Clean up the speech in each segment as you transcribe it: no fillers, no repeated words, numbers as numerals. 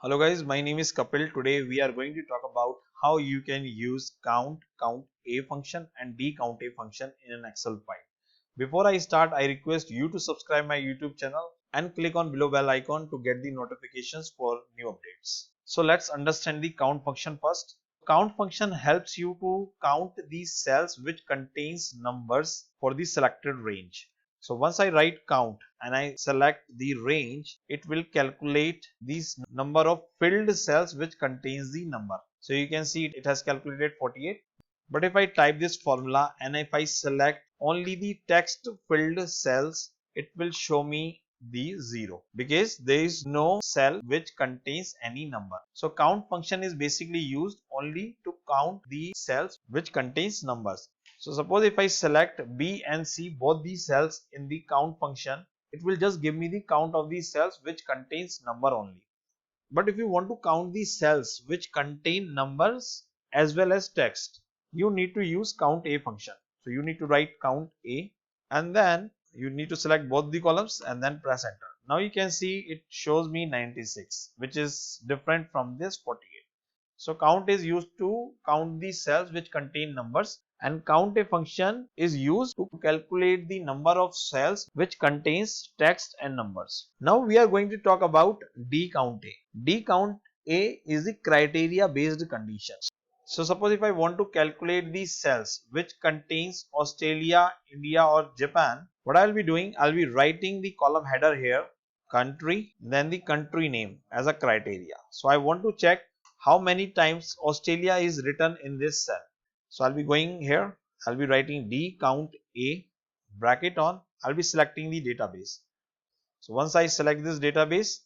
Hello guys, my name is Kapil. Today we are going to talk about how you can use count a function and decount a function in an Excel file. Before I start, I request you to subscribe my YouTube channel and click on below bell icon to get the notifications for new updates. So let's understand the count function first. Count function helps you to count the cells which contains numbers for the selected range. So once I write count and I select the range, it will calculate this number of filled cells which contains the number. So you can see it has calculated 48. But if I type this formula and if I select only the text filled cells, it will show me the 0 because there is no cell which contains any number. So count function is basically used only to count the cells which contains numbers. So suppose if I select B and C, both these cells in the count function, it will just give me the count of these cells which contains number only. But if you want to count the cells which contain numbers as well as text, you need to use count A function. So you need to write count A and then you need to select both the columns and then press enter. Now you can see it shows me 96, which is different from this 48. So count is used to count the cells which contain numbers, and count a function is used to calculate the number of cells which contains text and numbers. Now we are going to talk about DCOUNTA. DCOUNTA is the criteria based condition. So suppose if I want to calculate the cells which contains Australia, India or Japan, what I will be doing, I will be writing the column header here, country, then the country name as a criteria. So I want to check how many times Australia is written in this cell. So I'll be going here, I'll be writing DCOUNTA bracket on, I'll be selecting the database. So once I select this database,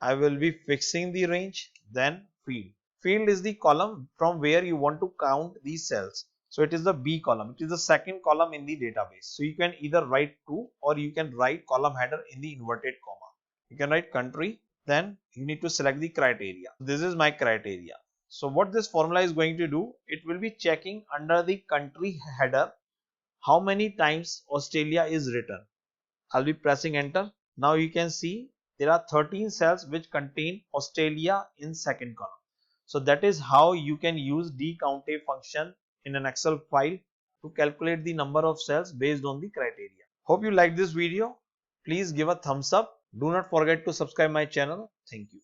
I will be fixing the range, then field. Field is the column from where you want to count these cells. So it is the B column, it is the second column in the database. So you can either write 2 or you can write column header in the inverted comma. You can write country, then you need to select the criteria. This is my criteria. So what this formula is going to do, it will be checking under the country header how many times Australia is written. I'll be pressing enter. Now you can see there are 13 cells which contain Australia in second column. So that is how you can use DCOUNTA function in an Excel file to calculate the number of cells based on the criteria. Hope you like this video. Please give a thumbs up. Do not forget to subscribe my channel. Thank you.